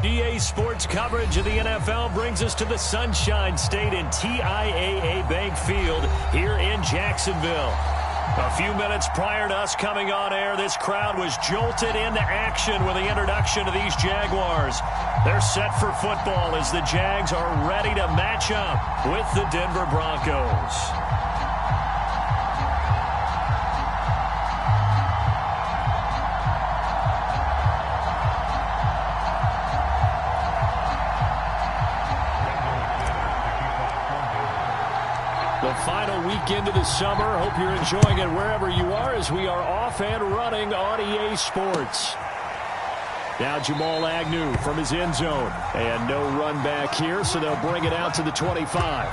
DA Sports coverage of the NFL brings us to the Sunshine State in TIAA Bank Field here in Jacksonville. A few minutes prior to us coming on air, this crowd was jolted into action with the introduction of these Jaguars. They're set for football as the Jags are ready to match up with the Denver Broncos. The final weekend of the summer. Hope you're enjoying it wherever you are as we are off and running on EA Sports. Now Jamal Agnew from his end zone. And no run back here, so they'll bring it out to the 25.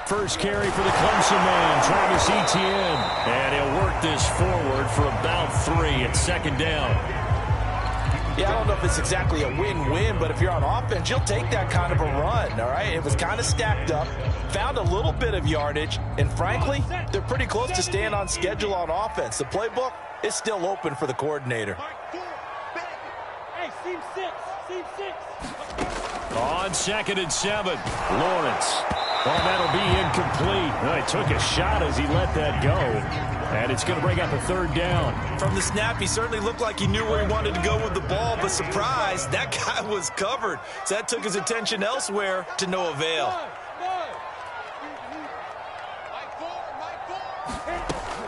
First carry for the Clemson man, Travis Etienne. And he'll work this forward for about 3 at second down. Yeah, I don't know if it's exactly a win-win, but if you're on offense, you'll take that kind of a run, all right? It was kind of stacked up, found a little bit of yardage, and frankly, they're pretty close to staying on schedule on offense. The playbook is still open for the coordinator. Hey, seam 6. On 2nd and 7, Lawrence. Well, that'll be incomplete. Well, he took a shot as he let that go. And it's going to bring up a 3rd down. From the snap, he certainly looked like he knew where he wanted to go with the ball, but surprise, that guy was covered. So that took his attention elsewhere to no avail.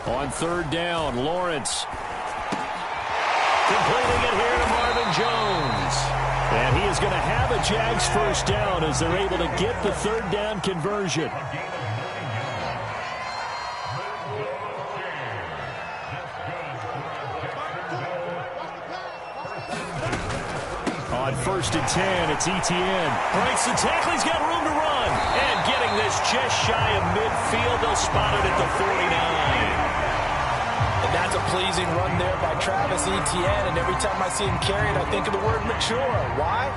On 3rd down, Lawrence. Completing it here to Marvin Jones. And he is going to have a Jags first down as they're able to get the 3rd down conversion. On 1st and 10, it's Etienne. Breaks the tackle, he's got room to run. And getting this just shy of midfield, they'll spot it at the 49. And that's a pleasing run there by Travis Etienne, and every time I see him carry it, I think of the word mature. Why?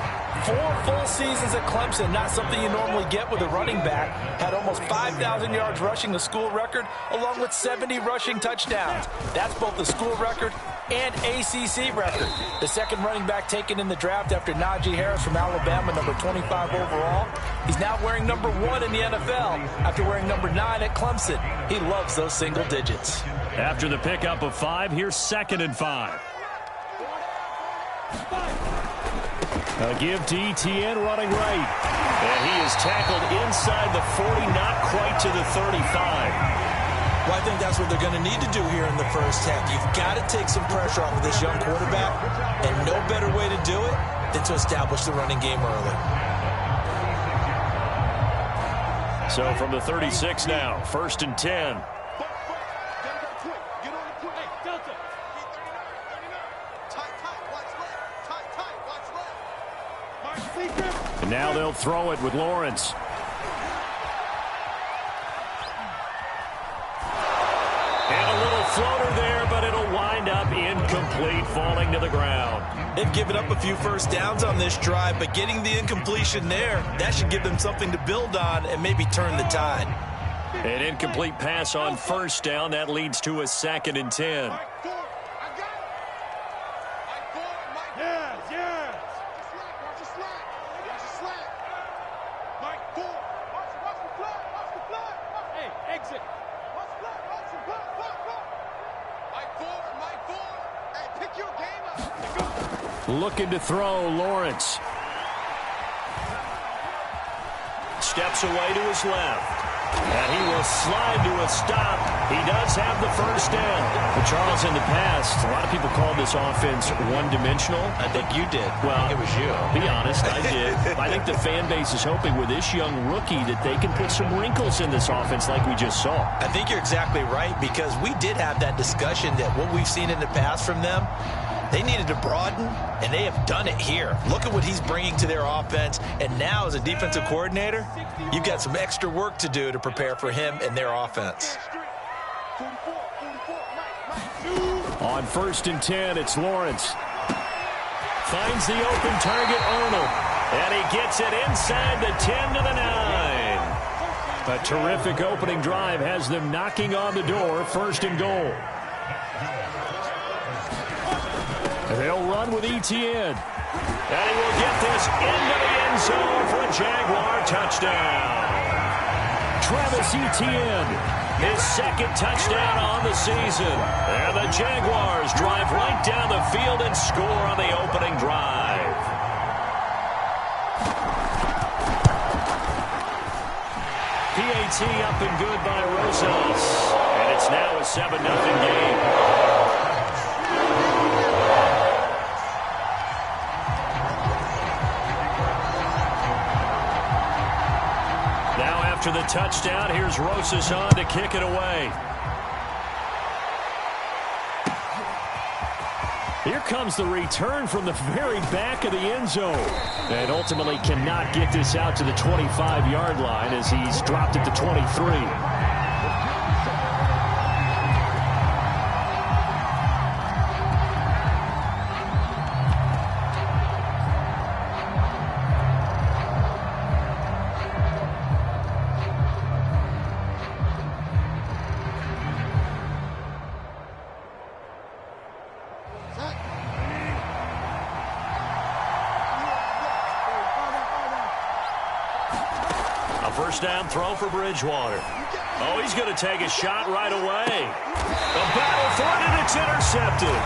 4 full seasons at Clemson, not something you normally get with a running back. Had almost 5,000 yards rushing, the school record, along with 70 rushing touchdowns. That's both the school record and ACC record. The second running back taken in the draft after Najee Harris from Alabama, number 25 overall. He's now wearing number 1 in the NFL after wearing number 9 at Clemson. He loves those single digits. After the pickup of 5, here's 2nd and 5. A give to Etienne running right. And he is tackled inside the 40, not quite to the 35. Well, I think that's what they're going to need to do here in the first half. You've got to take some pressure off of this young quarterback, and no better way to do it than to establish the running game early. So from the 36 now, 1st and 10. And now they'll throw it with Lawrence. And a little floater there, but it'll wind up incomplete, falling to the ground. They've given up a few first downs on this drive, but getting the incompletion there, that should give them something to build on and maybe turn the tide. An incomplete pass on 1st down. That leads to a 2nd and 10. Looking to throw, Lawrence. Steps away to his left. And he will slide to a stop. He does have the first down. But Charles, in the past, a lot of people called this offense one-dimensional. I think you did. Well, I think it was you. Be honest, I did. I think the fan base is hoping with this young rookie that they can put some wrinkles in this offense like we just saw. I think you're exactly right, because we did have that discussion that what we've seen in the past from them, they needed to broaden, and they have done it here. Look at what he's bringing to their offense, and now as a defensive coordinator, you've got some extra work to do to prepare for him and their offense. On 1st and 10, it's Lawrence. Finds the open target, Arnold, and he gets it inside the 10 to the 9. A terrific opening drive has them knocking on the door, 1st and goal. They'll run with Etienne. And he will get this into the end zone for a Jaguar touchdown. Travis Etienne, his 2nd touchdown on the season. And the Jaguars drive right down the field and score on the opening drive. PAT up and good by Rosas. And it's now a 7-0 game. After the touchdown, here's Rosas on to kick it away. Here comes the return from the very back of the end zone. And ultimately cannot get this out to the 25-yard line as he's dropped at the 23. First down throw for Bridgewater. Oh, he's going to take a shot right away. The battle for it, and it's intercepted.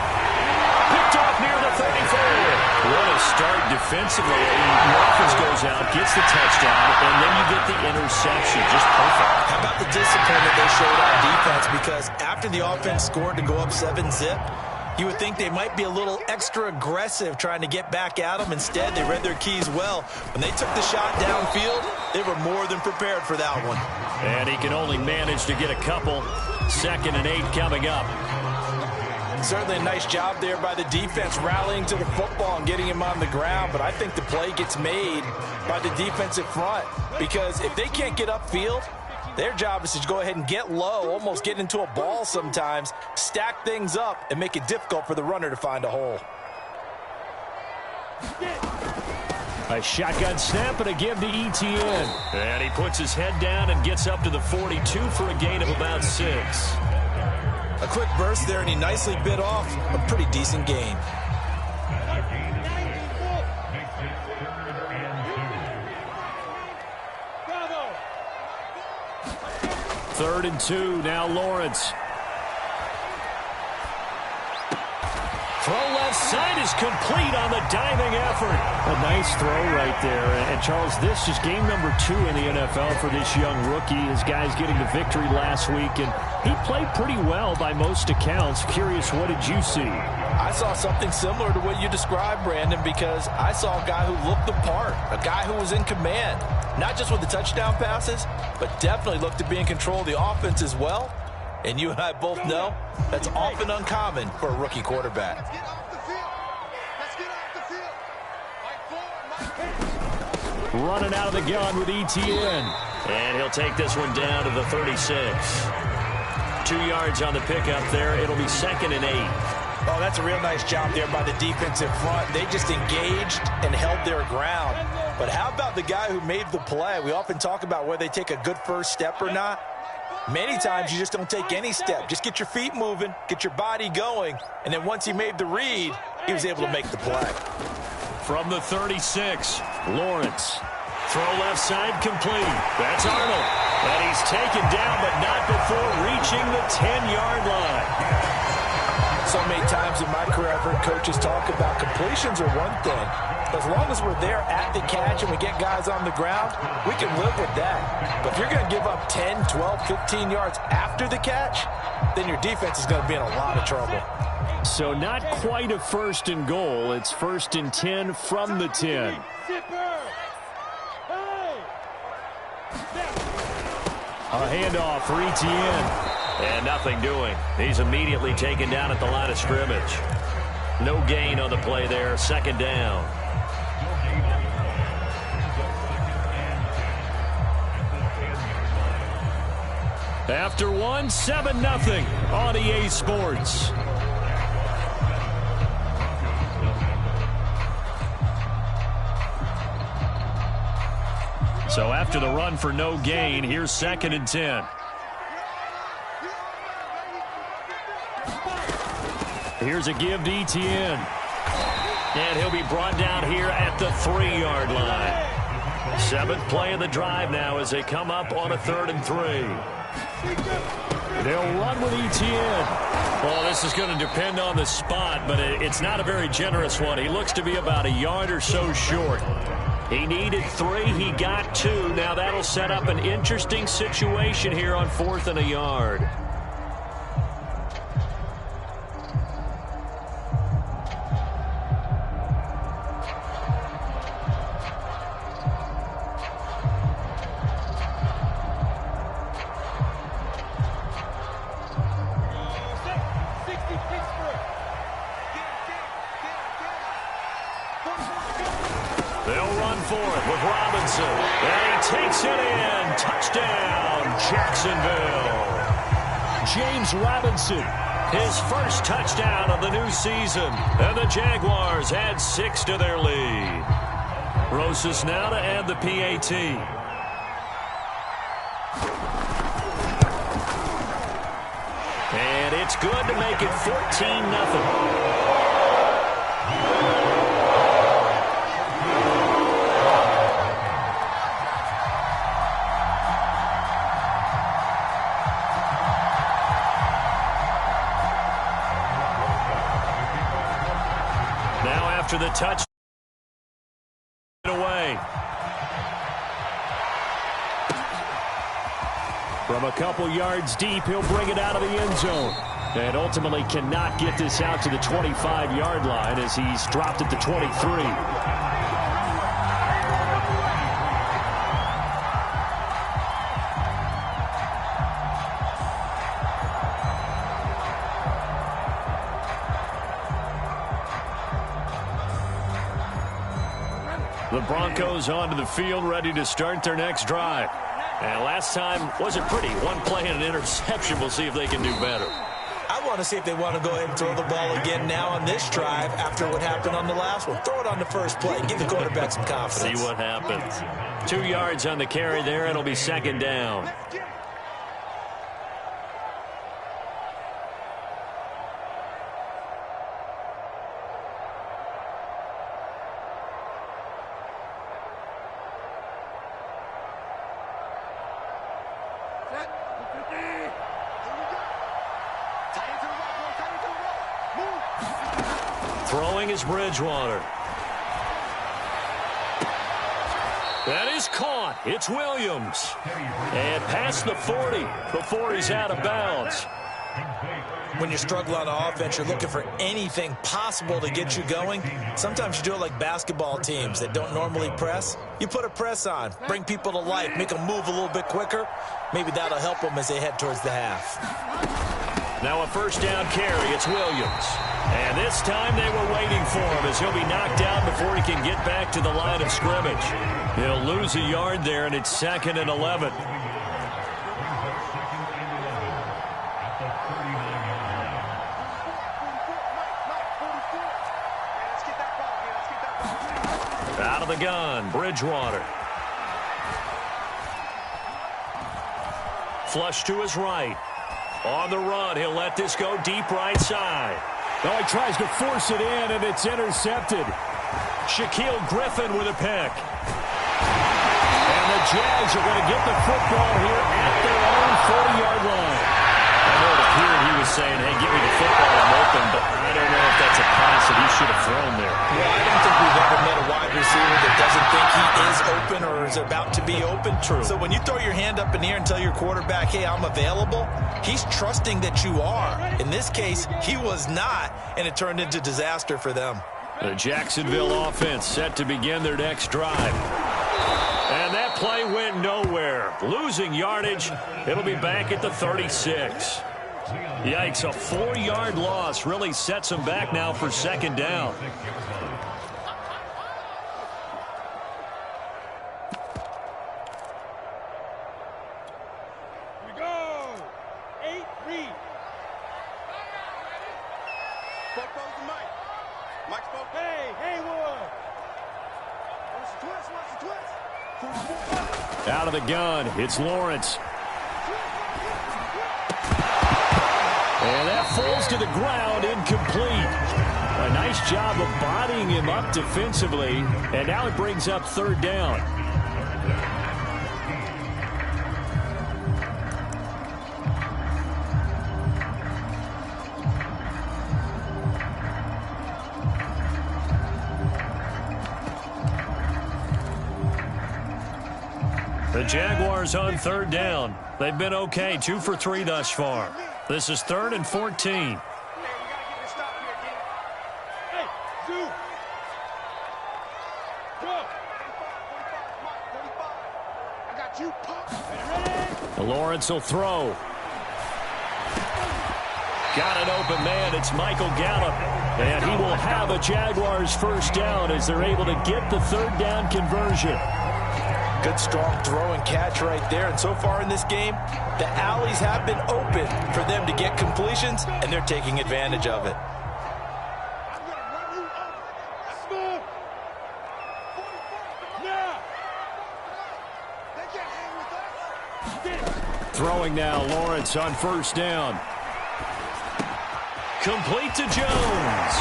Picked off near the 34. What a start defensively. The offense goes out, gets the touchdown, and then you get the interception. Just perfect. How about the discipline that they showed on defense? Because after the offense scored to go up 7-zip, you would think they might be a little extra aggressive trying to get back at them. Instead, they read their keys well. When they took the shot downfield, they were more than prepared for that one. And he can only manage to get a couple. 2nd and 8 coming up. Certainly a nice job there by the defense rallying to the football and getting him on the ground. But I think the play gets made by the defensive front, because if they can't get upfield, their job is to go ahead and get low, almost get into a ball sometimes, stack things up, and make it difficult for the runner to find a hole. A shotgun snap and a give to Etienne. And he puts his head down and gets up to the 42 for a gain of about 6. A quick burst there, and he nicely bit off a pretty decent gain. 3rd and 2, now Lawrence. Throw left side is complete on the diving effort. A nice throw right there. And Charles, this is game number 2 in the NFL for this young rookie. His guys getting the victory last week, and he played pretty well by most accounts. Curious, what did you see? I saw something similar to what you described, Brandon, because I saw a guy who looked the part, a guy who was in command, not just with the touchdown passes, but definitely looked to be in control of the offense as well. And you and I both know that's often uncommon for a rookie quarterback. Running out of the gun with Etienne. And he'll take this one down to the 36. 2 yards on the pickup there. It'll be 2nd and 8. Oh, that's a real nice job there by the defensive front. They just engaged and held their ground. But how about the guy who made the play? We often talk about whether they take a good first step or not. Many times you just don't take any step. Just get your feet moving, get your body going, and then once he made the read, he was able to make the play. From the 36, Lawrence. Throw left side complete. That's Arnold. And he's taken down, but not before reaching the 10-yard line. So many times in my career, I've heard coaches talk about completions are one thing. As long as we're there at the catch and we get guys on the ground, we can live with that. But if you're going to give up 10, 12, 15 yards after the catch, then your defense is going to be in a lot of trouble. So not quite a 1st and goal. It's 1st and 10 from the 10. A handoff for Etienne. And nothing doing. He's immediately taken down at the line of scrimmage. No gain on the play there. 2nd down. After one, 7-0 on EA Sports. So after the run for no gain, here's 2nd and 10. Here's a give to Etienne. And he'll be brought down here at the 3-yard line. 7th play of the drive now as they come up on a 3rd and 3. They'll run with Etienne. Well, this is going to depend on the spot, but it's not a very generous one. He looks to be about a yard or so short. He needed 3. He got 2. Now that'll set up an interesting situation here on 4th and a yard. They'll run for it with Robinson. And he takes it in. Touchdown, Jacksonville. James Robinson, his first touchdown of the new season. And the Jaguars add 6 to their lead. Rosas now to add the PAT. And it's good to make it 14-0. After the touch away. From a couple yards deep, he'll bring it out of the end zone. And ultimately cannot get this out to the 25-yard line as he's dropped at the 23. The Broncos onto the field, ready to start their next drive. And last time wasn't pretty. One play and an interception. We'll see if they can do better. I want to see if they want to go ahead and throw the ball again now on this drive after what happened on the last one. Throw it on the first play. Give the quarterback some confidence. See what happens. 2 yards on the carry there. It'll be 2nd down. Throwing is Bridgewater. That is caught. It's Williams. And past the 40 before he's out of bounds. When you struggle on offense, you're looking for anything possible to get you going. Sometimes you do it like basketball teams that don't normally press. You put a press on, bring people to life, make them move a little bit quicker. Maybe that'll help them as they head towards the half. Now a 1st down carry. It's Williams. And this time they were waiting for him as he'll be knocked down before he can get back to the line of scrimmage. He'll lose a yard there, and it's 2nd and 11. Out of the gun, Bridgewater. Flush to his right. On the run, he'll let this go deep right side. Oh, he tries to force it in, and it's intercepted. Shaquille Griffin with a pick. And the Jags are going to get the football here at their own 40-yard line. I know it appeared he just saying, hey, give me the football, I'm open, but I don't know if that's a pass that he should have thrown there. Well, I don't think we've ever met a wide receiver that doesn't think he is open or is about to be open. True. So when you throw your hand up in the air and tell your quarterback, hey, I'm available, he's trusting that you are. In this case, he was not, and it turned into disaster for them. The Jacksonville offense set to begin their next drive. And that play went nowhere. Losing yardage. It'll be back at the 36. Yikes, a 4-yard loss really sets them back now for second down. Here we go. 8-3. Spoke goes to Mike. Mike spoke. Hey, Haywood. Watch the twist, watch the twist. Out of the gun, it's Lawrence. And that falls to the ground, incomplete. A nice job of bodying him up defensively, and now it brings up third down. The Jaguars on third down. They've been okay, 2 for 3 thus far. This is 3rd and 14. Hey, we gotta get this stop here, kid. Hey, Zoo. Go. 35. I got you. Ready? Lawrence will throw. Got an open man. It's Michael Gallup. And he will have a Jaguars first down as they're able to get the third down conversion. Good, strong throw and catch right there. And so far in this game, the alleys have been open for them to get completions, and they're taking advantage of it. I'm gonna run you over. Smooth. 45. Now. They can't hang with us. Throwing now, Lawrence on first down. Complete to Jones.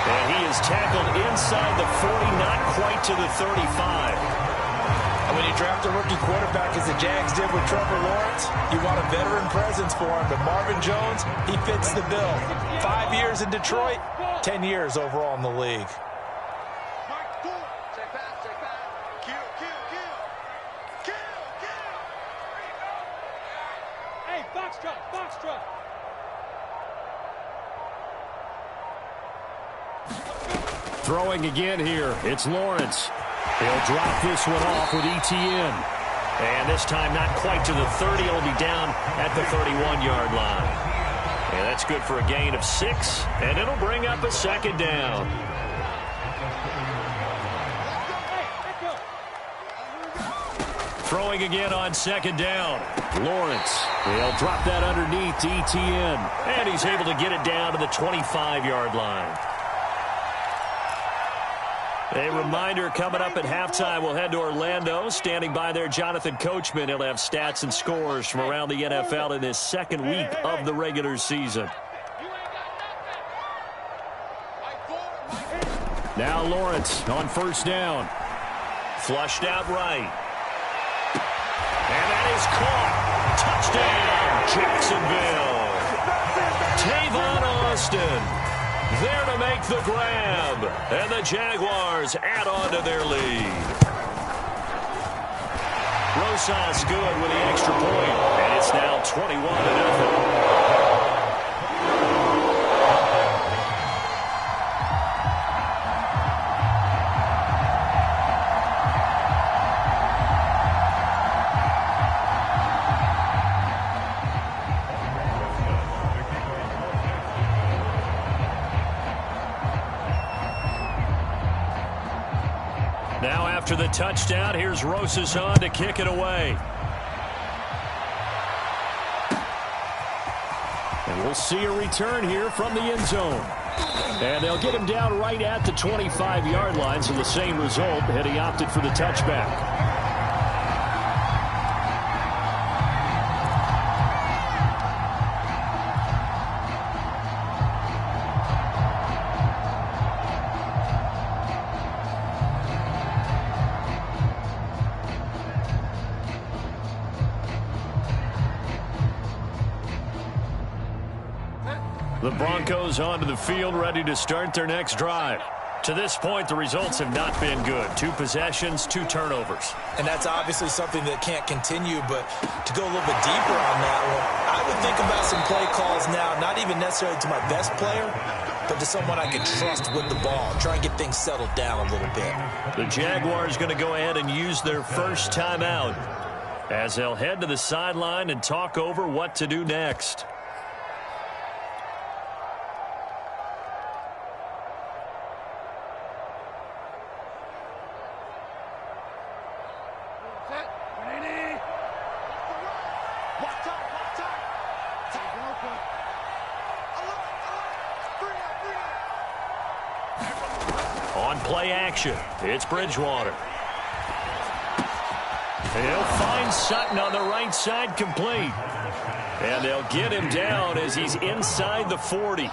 And he is tackled inside the 40, not quite to the 35. When you draft a rookie quarterback, as the Jags did with Trevor Lawrence, you want a veteran presence for him. But Marvin Jones, he fits the bill. 5 years in Detroit, 10 years overall in the league. Mike, do it. Check back, check back. Kill, kill, kill. Kill, kill. Hey, Foxtrot, Foxtrot. Throwing again here. It's Lawrence. He'll drop this one off with ETN. And this time not quite to the 30. It'll be down at the 31-yard line. And that's good for a gain of 6. And it'll bring up a second down. Throwing again on second down. Lawrence. He'll drop that underneath to ETN. And he's able to get it down to the 25-yard line. A reminder, coming up at halftime, we'll head to Orlando. Standing by there, Jonathan Coachman. He'll have stats and scores from around the NFL in this second week of the regular season. Now Lawrence on first down. Flushed out right. And that is caught. Touchdown, Jacksonville. Tavon Austin there to make the grab. And the Jaguars add on to their lead. Rosas good with the extra point. And it's now 21-0. Now after the touchdown, here's Rosas on to kick it away. And we'll see a return here from the end zone. And they'll get him down right at the 25-yard line, so the same result, had he opted for the touchback. The Broncos onto the field, ready to start their next drive. To this point, the results have not been good. 2 possessions, 2 turnovers. And that's obviously something that can't continue, but to go a little bit deeper on that one, I would think about some play calls now, not even necessarily to my best player, but to someone I can trust with the ball. Try and get things settled down a little bit. The Jaguars going to go ahead and use their first timeout as they'll head to the sideline and talk over what to do next. On play action, it's Bridgewater. He'll find Sutton on the right side, complete. And they'll get him down as he's inside the 40.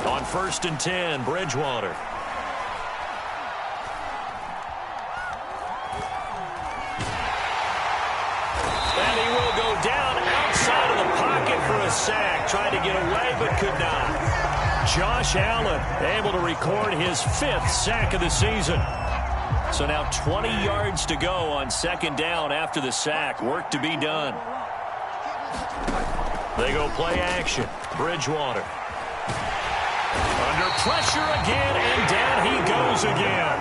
On 1st and 10, Bridgewater. And he will go down outside of the pocket for a sack. Tried to get away, but could not. Josh Allen able to record his 5th sack of the season. So now 20 yards to go on 2nd down after the sack. Work to be done. They go play action. Bridgewater. Under pressure again, and down he goes again.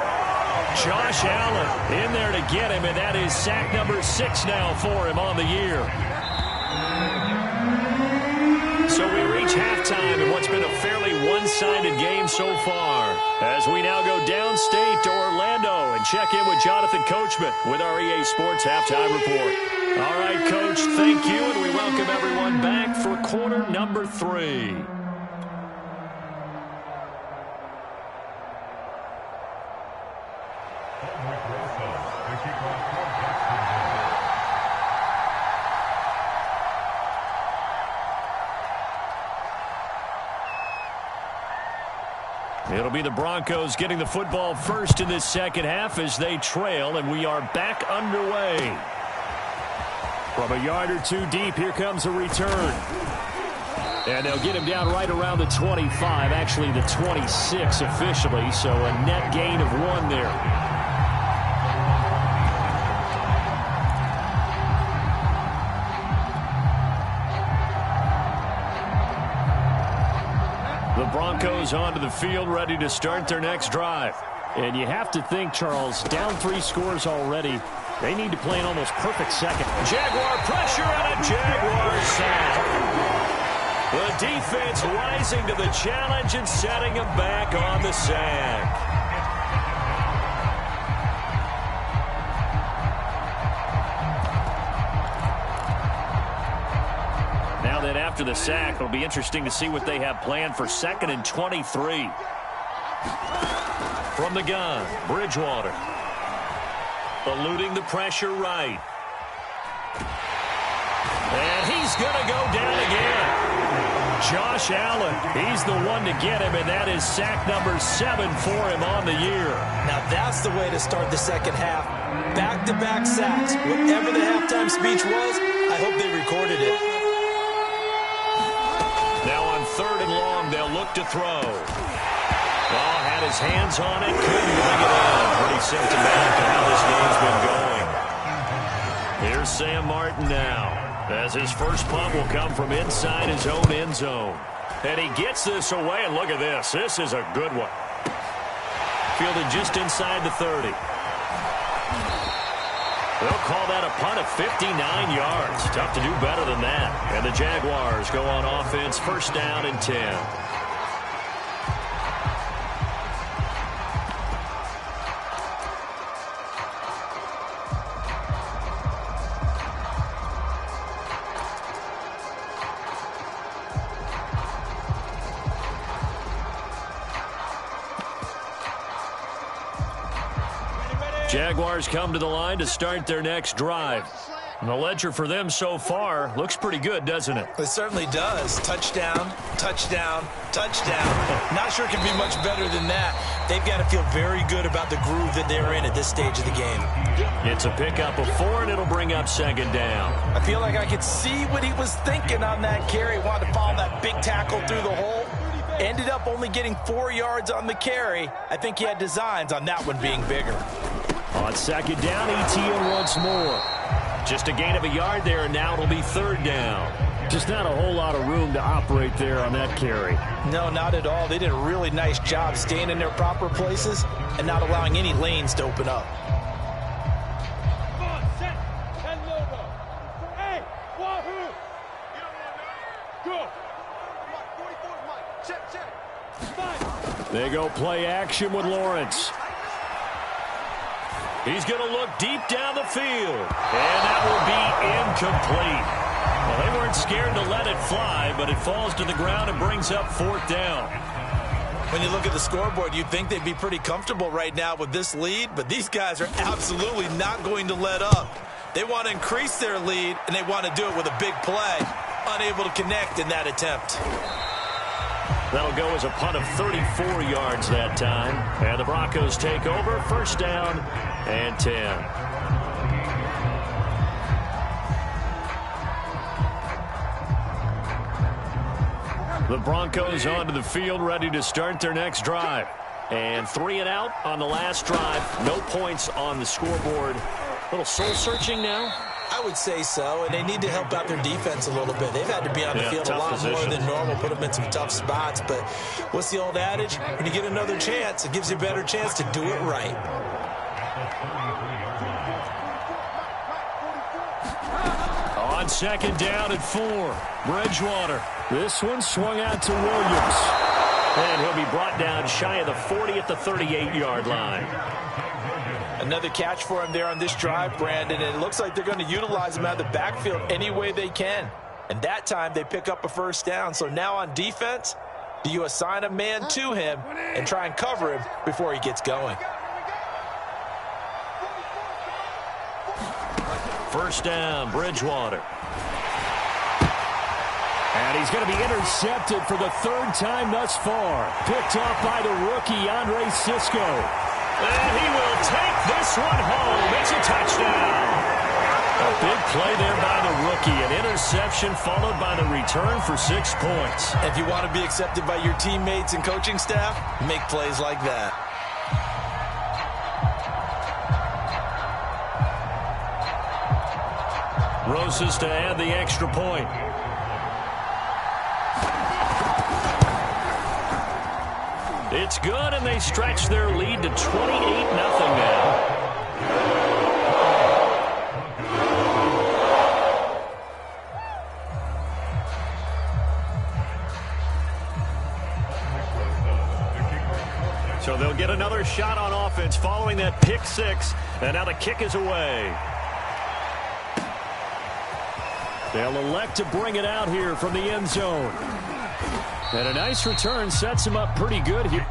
Josh Allen in there to get him, and that is sack number 6 now for him on the year. So we reach halftime in what's been a fairly one-sided game so far, as we now go downstate to Orlando and check in with Jonathan Coachman with our EA Sports Halftime Report. All right, Coach, thank you, and we welcome everyone back for quarter number 3. It'll be the Broncos getting the football first in this second half as they trail, and we are back underway. From a yard or 2 deep, here comes a return. And they'll get him down right around the 25, actually the 26 officially, so a net gain of 1 there. The Broncos onto the field, ready to start their next drive. And you have to think, Charles, down 3 scores already. They need to play an almost perfect second. Jaguar pressure and a Jaguar sack. The defense rising to the challenge and setting him back on the sack. Now that after the sack, it'll be interesting to see what they have planned for 2nd and 23. From the gun, Bridgewater. Eluding the pressure right. And he's going to go down again. Josh Allen, he's the one to get him, and that is sack number 7 for him on the year. Now that's the way to start the second half. Back-to-back sacks. Whatever the halftime speech was, I hope they recorded it. Now on 3rd and long, they'll look to throw. Oh, had his hands on it, couldn't bring it in. Pretty symptomatic of how this game's been going. Here's Sam Martin now, as his first punt will come from inside his own end zone. And he gets this away, and look at this. This is a good one. Fielded just inside the 30. They'll call that a punt of 59 yards. Tough to do better than that. And the Jaguars go on offense, 1st down and 10. Jaguars come to the line to start their next drive. And the ledger for them so far looks pretty good, doesn't it? It certainly does. Touchdown, touchdown, touchdown. Not sure it can be much better than that. They've got to feel very good about the groove that they're in at this stage of the game. It's a pickup of 4, and it'll bring up second down. I feel like I could see what he was thinking on that carry. Wanted to follow that big tackle through the hole. Ended up only getting 4 yards on the carry. I think he had designs on that one being bigger. On second down, ETN once more. Just a gain of a yard there, and now it'll be third down. Just not a whole lot of room to operate there on that carry. No, not at all. They did a really nice job staying in their proper places and not allowing any lanes to open up. They go play action with Lawrence. He's going to look deep down the field. And that will be incomplete. Well, they weren't scared to let it fly, but it falls to the ground and brings up fourth down. When you look at the scoreboard, you'd think they'd be pretty comfortable right now with this lead, but these guys are absolutely not going to let up. They want to increase their lead, and they want to do it with a big play. Unable to connect in that attempt. That'll go as a punt of 34 yards that time. And the Broncos take over, first down and 10. The Broncos onto the field, ready to start their next drive. And 3 and out on the last drive. No points on the scoreboard. A little soul-searching now? I would say so, and they need to help out their defense a little bit. They've had to be on the field a lot more than normal, put them in some tough spots. But what's the old adage? When you get another chance, it gives you a better chance to do it right. On second down at 4, Bridgewater. This one swung out to Williams. And he'll be brought down shy of the 40 at the 38-yard line. Another catch for him there on this drive, Brandon, and it looks like they're going to utilize him out of the backfield any way they can. And that time they pick up a first down. So now on defense, do you assign a man to him and try and cover him before he gets going? First down, Bridgewater. And he's going to be intercepted for the 3rd time thus far. Picked off by the rookie, Andre Sisco. And he will take this one home. It's a touchdown. A big play there by the rookie. An interception followed by the return for 6 points. If you want to be accepted by your teammates and coaching staff, make plays like that. Roses to add the extra point. It's good, and they stretch their lead to 28-0 now. So they'll get another shot on offense following that pick 6, and now the kick is away. They'll elect to bring it out here from the end zone. And a nice return sets him up pretty good here.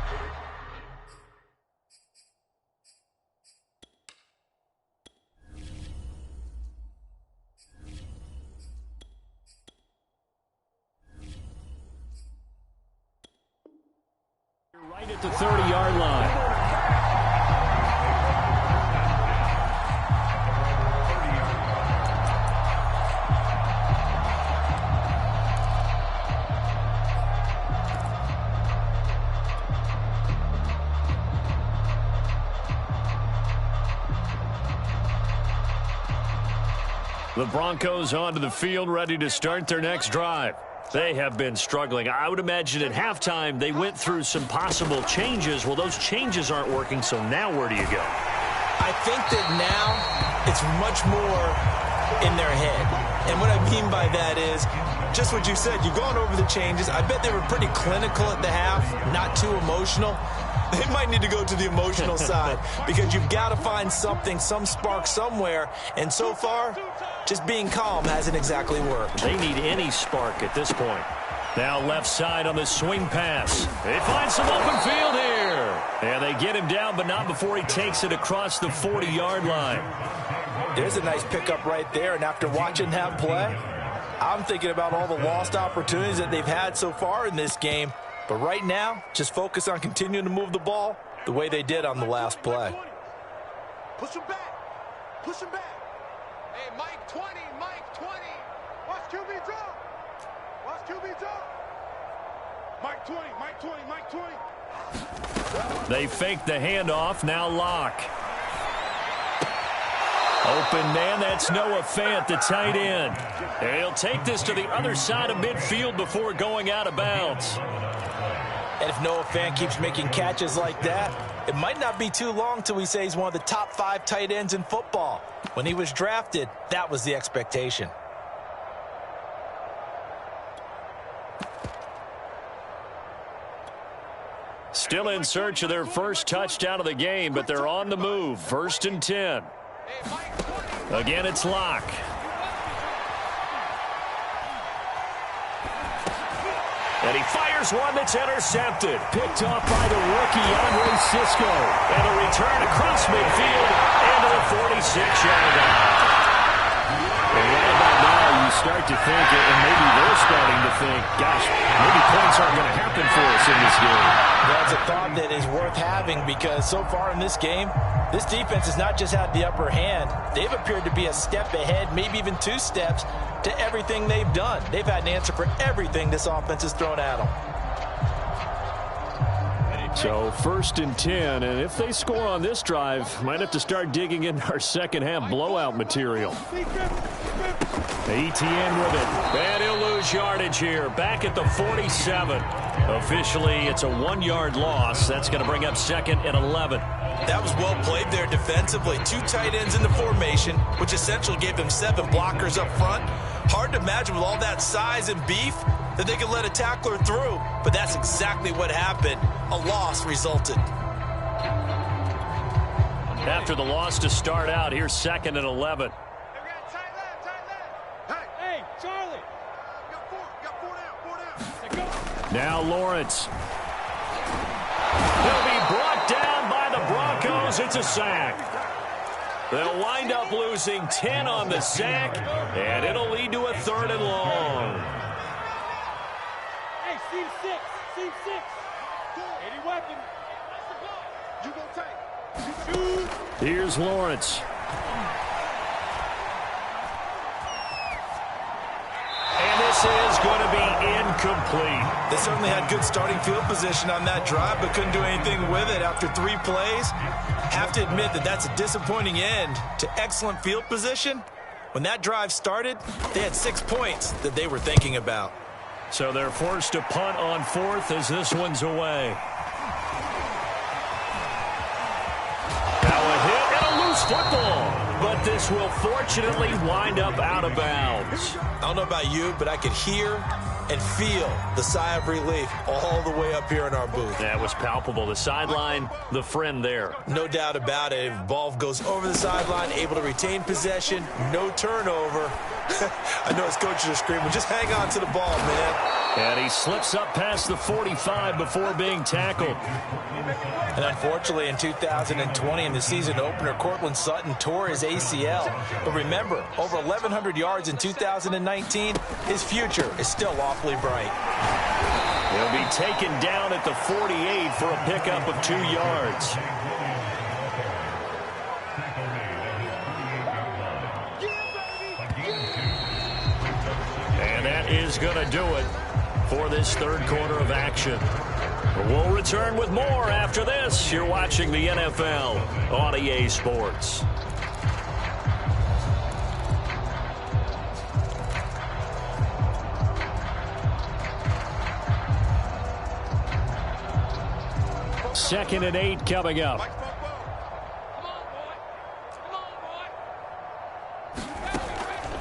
Right at the 30-yard line. The Broncos onto the field, ready to start their next drive. They have been struggling. I would imagine at halftime they went through some possible changes. Well, those changes aren't working, so now where do you go? I think that now it's much more in their head. And what I mean by that is just what you said. You've gone over the changes. I bet they were pretty clinical at the half, not too emotional. They might need to go to the emotional side because you've got to find something, some spark somewhere. And so far, just being calm hasn't exactly worked. They need any spark at this point. Now left side on the swing pass. They find some open field here. And they get him down, but not before he takes it across the 40-yard line. There's a nice pickup right there. And after watching that play, I'm thinking about all the lost opportunities that they've had so far in this game. But right now, just focus on continuing to move the ball the way they did on the last play. Push him back. Push him back. Hey, Mike 20, Mike 20. Watch QB drop. Watch QB drop. Mike 20, Mike 20, Mike 20. They fake the handoff, now lock. Open man, that's Noah Fant, the tight end. And he'll take this to the other side of midfield before going out of bounds. And if Noah Fant keeps making catches like that, it might not be too long till we say he's one of the top 5 tight ends in football. When he was drafted, that was the expectation. Still in search of their first touchdown of the game, but they're on the move. 1st and 10. Again, it's Locke. And he fires one that's intercepted. Picked off by the rookie, Andre Cisco. And a return across midfield into the 46-yard line. And right about now, you start to think, and maybe they're starting to think, gosh, maybe points aren't going to happen for us in this game. That's a thought that is worth having because so far in this game, this defense has not just had the upper hand. They've appeared to be a step ahead, maybe even 2 steps, to everything they've done. They've had an answer for everything this offense has thrown at them. So 1st and 10, and if they score on this drive, might have to start digging in our second half blowout material. Etienne with it, and he'll lose yardage here, back at the 47. Officially, it's a 1-yard loss. That's going to bring up 2nd and 11. That was well played there defensively. 2 tight ends in the formation, which essentially gave them 7 blockers up front. Hard to imagine with all that size and beef that they could let a tackler through, but that's exactly what happened. A loss resulted. After the loss to start out, here's 2nd and 11. Hey, Charlie. Got 4 down. Now Lawrence. He'll be brought down by the Broncos. It's a sack. They'll wind up losing 10 on the sack, and it'll lead to a 3rd and long. Hey, C6. Any weapon. You gonna take. Here's Lawrence. And this is going to be incomplete. They certainly had good starting field position on that drive, but couldn't do anything with it after 3 plays. Have to admit that that's a disappointing end to excellent field position. When that drive started, they had 6 points that they were thinking about. So they're forced to punt on 4th as this one's away. Now a hit and a loose football. But this will fortunately wind up out of bounds. I don't know about you, but I could hear and feel the sigh of relief all the way up here in our booth. That was palpable. The sideline, the friend there. No doubt about it. If ball goes over the sideline, able to retain possession, no turnover. I know his coaches are screaming, just hang on to the ball, man. And he slips up past the 45 before being tackled. And unfortunately, in 2020, in the season opener, Cortland Sutton tore his ACL. But remember, over 1,100 yards in 2019, his future is still awfully bright. He'll be taken down at the 48 for a pickup of 2 yards. And that is going to do it for this 3rd quarter of action. We'll return with more after this. You're watching the NFL on EA Sports. Second and 8 coming up.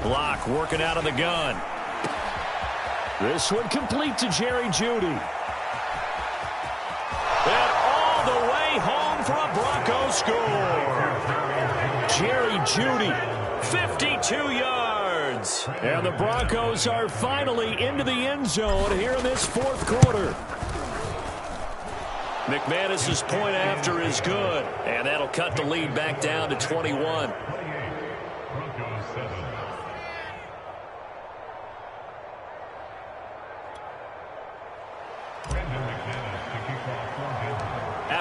Block working out of the gun. This one complete to Jerry Jeudy. And all the way home for a Broncos score. Jerry Jeudy, 52 yards. And the Broncos are finally into the end zone here in this 4th quarter. McManus's point after is good, and that'll cut the lead back down to 21.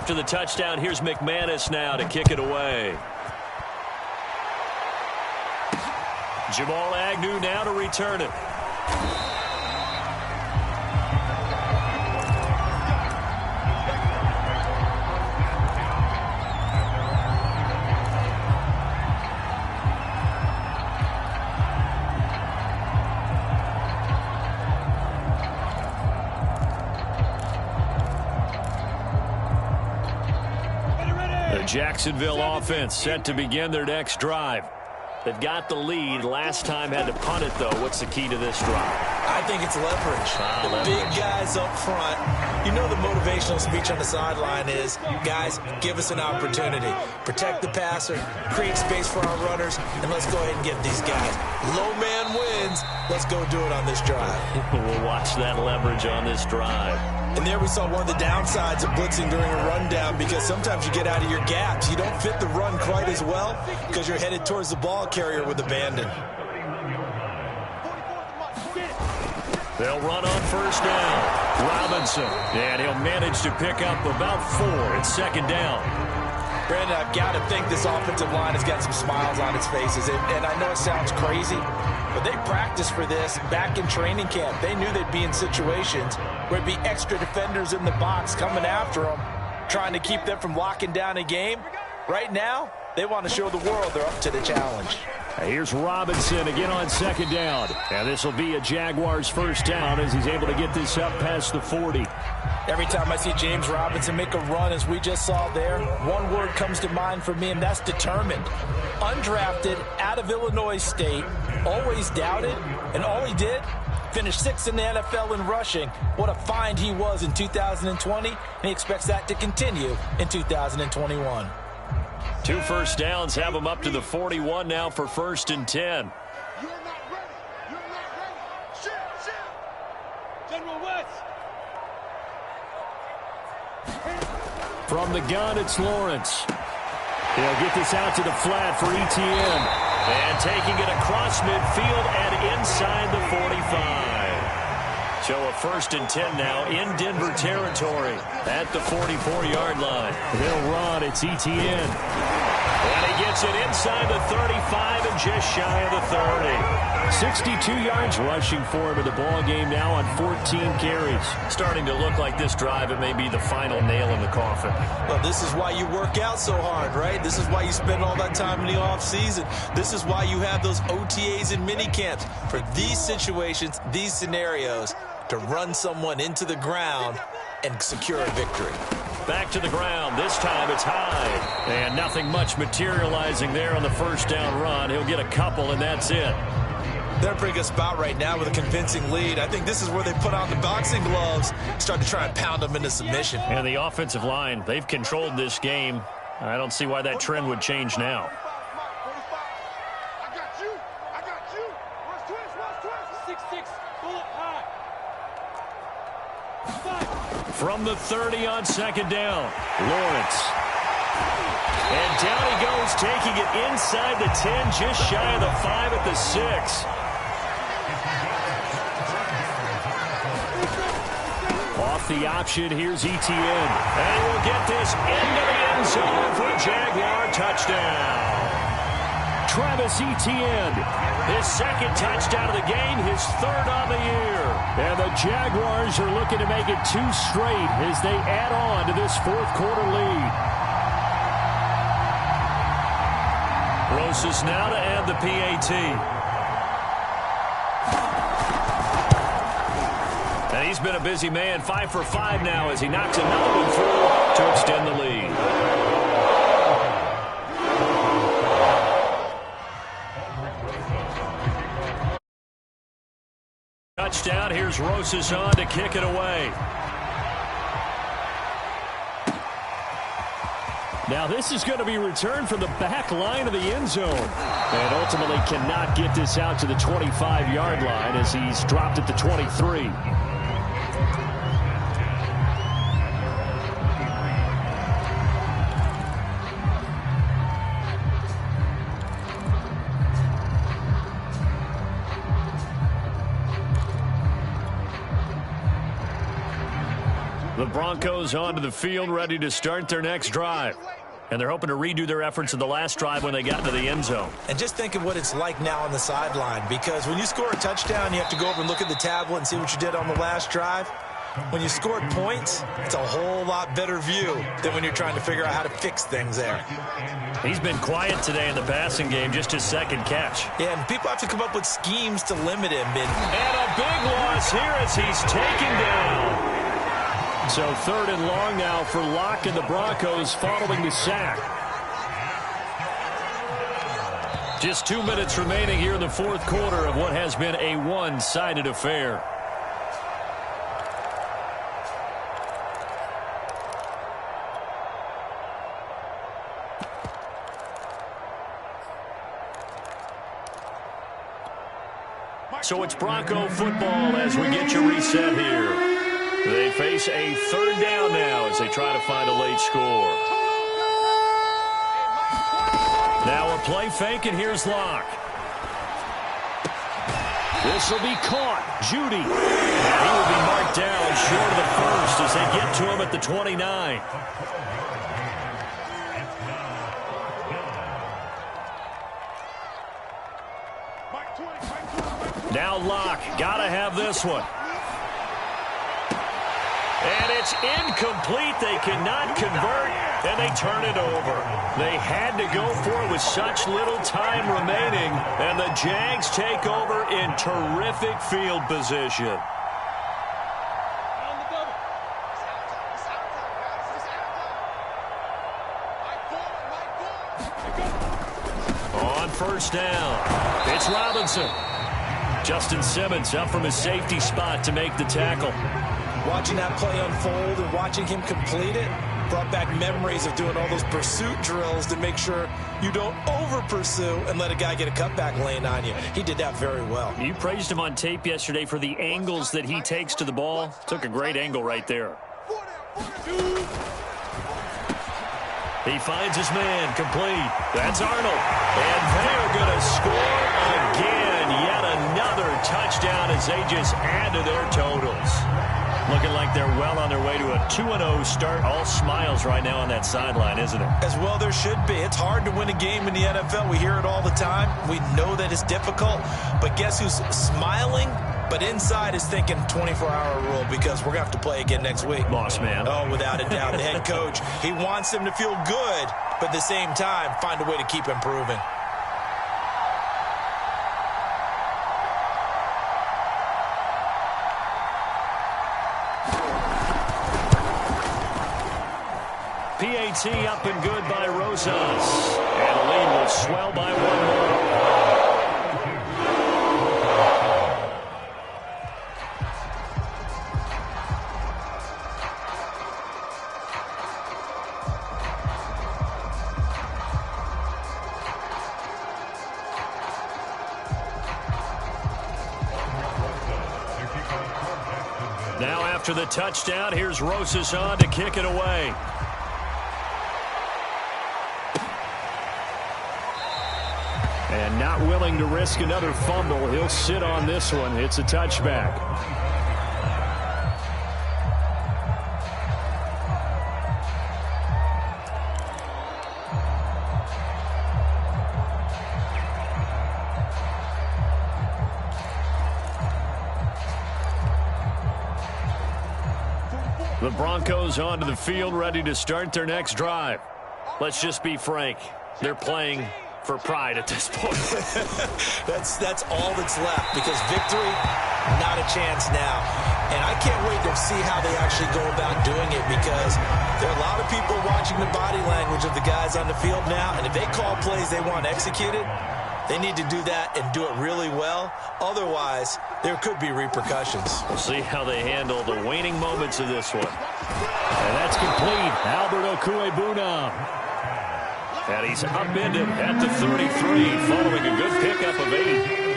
After the touchdown, here's McManus now to kick it away. Jamal Agnew now to return it. The Jacksonville offense set to begin their next drive. They've got the lead. Last time had to punt it, though. What's the key to this drive? I think it's leverage. The big guys up front. You know the motivational speech on the sideline is, guys, give us an opportunity. Protect the passer, create space for our runners, and let's go ahead and get these guys. Low man wins. Let's go do it on this drive. We'll watch that leverage on this drive. And there we saw one of the downsides of blitzing during a rundown, because sometimes you get out of your gaps. You don't fit the run quite as well because you're headed towards the ball carrier with abandon. They'll run on first down. Robinson, and he'll manage to pick up about 4 at second down. Brandon, I've got to think this offensive line has got some smiles on its faces. And I know it sounds crazy, but they practiced for this back in training camp. They knew they'd be in situations where there'd be extra defenders in the box coming after them, trying to keep them from locking down a game. Right now, they want to show the world they're up to the challenge. Here's Robinson again on second down. And this will be a Jaguars first down as he's able to get this up past the 40. Every time I see James Robinson make a run, as we just saw there, one word comes to mind for me, and that's determined. Undrafted, out of Illinois State, always doubted, and all he did, finished 6th in the NFL in rushing. What a find he was in 2020, and he expects that to continue in 2021. 2 first downs have him up to the 41 now for 1st and 10. You're not ready. You're not ready. Shit. General West. From the gun, it's Lawrence. He'll get this out to the flat for Etienne. And taking it across midfield and inside the 45. So a 1st and 10 now in Denver territory at the 44-yard line. They'll run. It's Etienne. And he gets it inside the 35 and just shy of the 30. 62 yards rushing for him in the ball game now on 14 carries. Starting to look like this drive, it may be the final nail in the coffin. Well, this is why you work out so hard, right? This is why you spend all that time in the offseason. This is why you have those OTAs and mini camps. For these situations, these scenarios, to run someone into the ground and secure a victory. Back to the ground. This time it's high. And nothing much materializing there on the first down run. He'll get a couple, and that's it. They're in a pretty good spot right now with a convincing lead. I think this is where they put on the boxing gloves, start to try and pound them into submission. And the offensive line, they've controlled this game. I don't see why that trend would change now. I got you. Watch twist. 6-6. Bullet high. From the 30 on second down, Lawrence. And down he goes, taking it inside the 10, just shy of the 5 at the 6. Off the option, here's Etienne. And he will get this into the end zone for a Jaguar touchdown. Travis Etienne, his 2nd touchdown of the game, his 3rd on the year. And the Jaguars are looking to make it 2 straight as they add on to this 4th quarter lead. Rosas now to add the PAT. And he's been a busy man, 5 for 5 now as he knocks another one through to extend the lead. Touchdown, here's Rosas on to kick it away. Now this is going to be returned from the back line of the end zone. And ultimately cannot get this out to the 25-yard line as he's dropped at the 23. The Broncos onto the field, ready to start their next drive. And they're hoping to redo their efforts in the last drive when they got into the end zone. And just think of what it's like now on the sideline, because when you score a touchdown, you have to go over and look at the tablet and see what you did on the last drive. When you scored points, it's a whole lot better view than when you're trying to figure out how to fix things there. He's been quiet today in the passing game, just his second catch. Yeah, and people have to come up with schemes to limit him. And a big loss here as he's taken down. So 3rd and long now for Locke and the Broncos following the sack. Just 2 minutes remaining here in the 4th quarter of what has been a one-sided affair. So it's Bronco football as we get you reset here. They face a 3rd down now as they try to find a late score. Now a play fake, and here's Locke. This will be caught. Judy. And he will be marked down short of the first as they get to him at the 29. Now Locke, gotta have this one. And it's incomplete. They cannot convert, and they turn it over. They had to go for it with such little time remaining, and the Jags take over in terrific field position. On 1st down, it's Robinson. Justin Simmons up from his safety spot to make the tackle. Watching that play unfold and watching him complete it brought back memories of doing all those pursuit drills to make sure you don't over-pursue and let a guy get a cutback lane on you. He did that very well. You praised him on tape yesterday for the angles that he takes to the ball. Took a great angle right there. He finds his man, complete. That's Arnold. And they're going to score again. Yet another touchdown as they just add to their totals. Looking like they're well on their way to a 2-0 start. All smiles right now on that sideline, isn't it? As well there should be. It's hard to win a game in the NFL. We hear it all the time. We know that it's difficult. But guess who's smiling? But inside is thinking 24-hour rule, because we're going to have to play again next week. Boss man. Oh, without a doubt. The head coach, he wants them to feel good, but at the same time, find a way to keep improving. PAT up and good by Rosas. And the lead will swell by 1 more. Now after the touchdown, here's Rosas on to kick it away. And not willing to risk another fumble. He'll sit on this one. It's a touchback. The Broncos onto the field, ready to start their next drive. Let's just be frank. They're playing for pride at this point. That's all that's left, because victory, not a chance now. And I can't wait to see how they actually go about doing it, because there are a lot of people watching the body language of the guys on the field now, and if they call plays they want executed, they need to do that and do it really well. Otherwise, there could be repercussions. We'll see how they handle the waning moments of this one. And that's complete. Albert Okuebuna. And he's upended at the 33, following a good pickup of 8.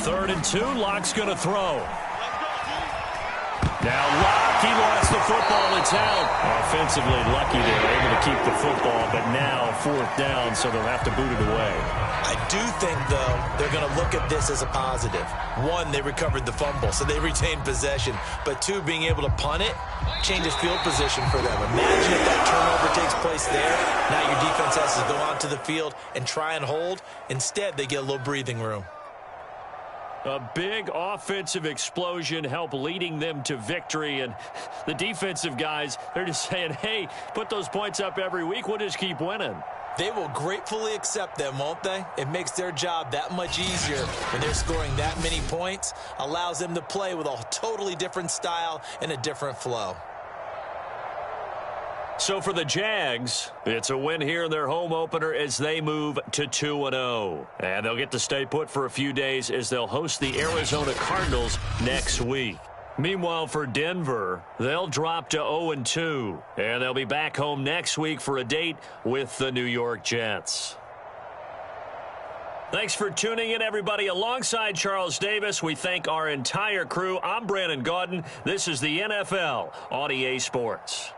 Third and 2, Locke's going to throw. Now Locke He lost the football. It's out. Offensively, lucky they were able to keep the football, but now 4th down, so they'll have to boot it away. I do think, though, they're going to look at this as a positive. One, they recovered the fumble, so they retained possession. But two, being able to punt it changes field position for them. Imagine if that turnover takes place there. Now your defense has to go onto the field and try and hold. Instead, they get a little breathing room. A big offensive explosion helped leading them to victory. And the defensive guys, they're just saying, hey, put those points up every week. We'll just keep winning. They will gratefully accept them, won't they? It makes their job that much easier when they're scoring that many points. Allows them to play with a totally different style and a different flow. So for the Jags, it's a win here in their home opener as they move to 2-0. And they'll get to stay put for a few days as they'll host the Arizona Cardinals next week. Meanwhile, for Denver, they'll drop to 0-2. And they'll be back home next week for a date with the New York Jets. Thanks for tuning in, everybody. Alongside Charles Davis, we thank our entire crew. I'm Brandon Gaudin. This is the NFL on EA Sports.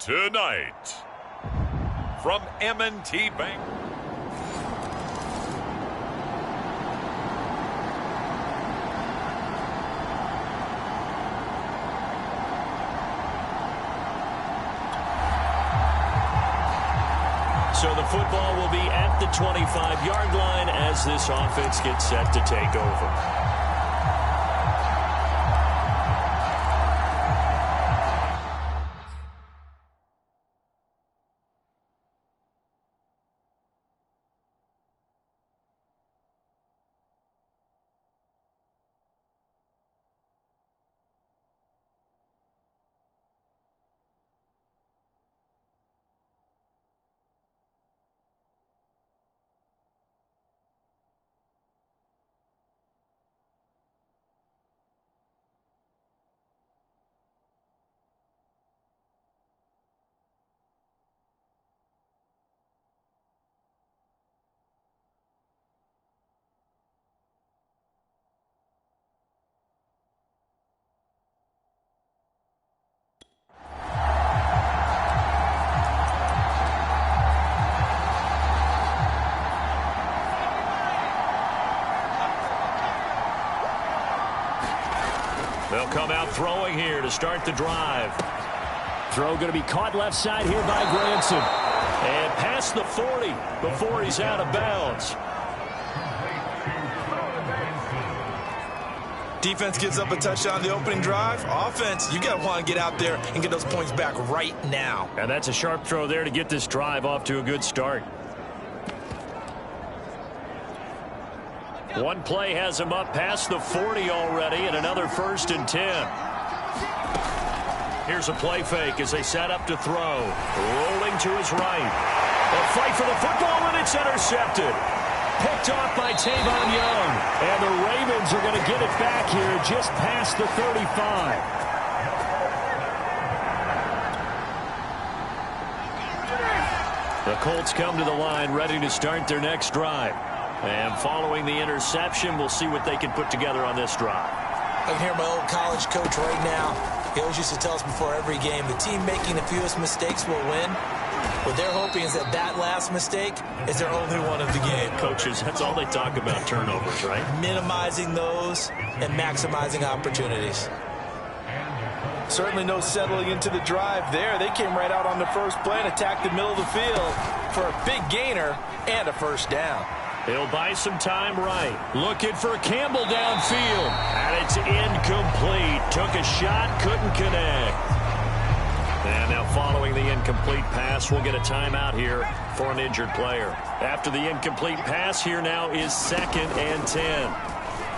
Tonight, from M&T Bank. So the football will be at the 25-yard line as this offense gets set to take over. They'll come out throwing here to start the drive. Throw going to be caught left side here by Granson. And past the 40 before he's out of bounds. Defense gives up a touchdown the opening drive. Offense, you got to want to get out there and get those points back right now. And that's a sharp throw there to get this drive off to a good start. One play has him up past the 40 already, and another 1st and 10. Here's a play fake as they set up to throw. Rolling to his right. A fight for the football, and it's intercepted. Picked off by Tavon Young. And the Ravens are going to get it back here just past the 35. The Colts come to the line ready to start their next drive. And following the interception, we'll see what they can put together on this drive. I can hear my old college coach right now. He always used to tell us before every game, the team making the fewest mistakes will win. What they're hoping is that that last mistake is their only one of the game. Coaches, that's all they talk about, turnovers, right? Minimizing those and maximizing opportunities. Certainly no settling into the drive there. They came right out on the first play and attacked the middle of the field for a big gainer and a first down. He'll buy some time right. Looking for Campbell downfield. And it's incomplete. Took a shot, couldn't connect. And now following the incomplete pass, we'll get a timeout here for an injured player. After the incomplete pass, here now is 2nd and 10.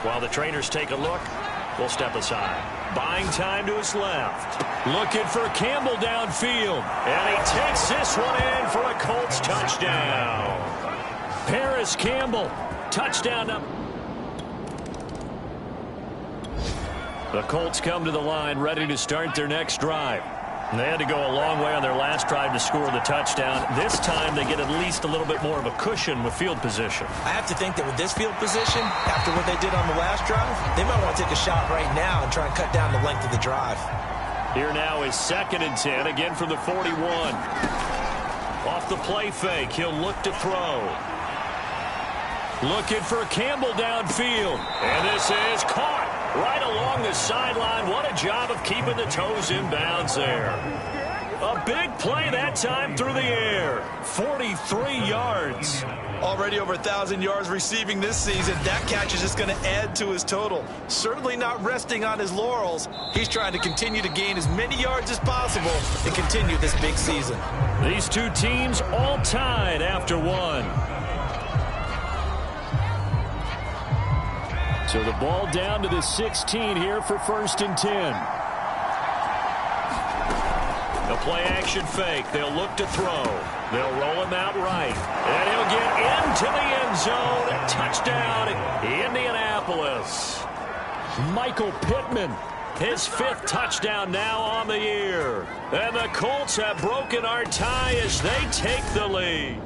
While the trainers take a look, we'll step aside. Buying time to his left. Looking for Campbell downfield. And he takes this one in for a Colts touchdown. Paris Campbell, touchdown. The Colts come to the line ready to start their next drive. And they had to go a long way on their last drive to score the touchdown. This time they get at least a little bit more of a cushion with field position. I have to think that with this field position, after what they did on the last drive, they might want to take a shot right now and try and cut down the length of the drive. Here now is 2nd and 10, again from the 41. Off the play fake, he'll look to throw. Looking for Campbell downfield. And this is caught right along the sideline. What a job of keeping the toes in bounds there. A big play that time through the air. 43 yards. Already over 1,000 yards receiving this season. That catch is just going to add to his total. Certainly not resting on his laurels. He's trying to continue to gain as many yards as possible and continue this big season. These two teams all tied after one. So the ball down to the 16 here for 1st and 10. The play action fake. They'll look to throw. They'll roll him out right. And he'll get into the end zone. Touchdown, Indianapolis. Michael Pittman, his 5th touchdown now on the year. And the Colts have broken our tie as they take the lead.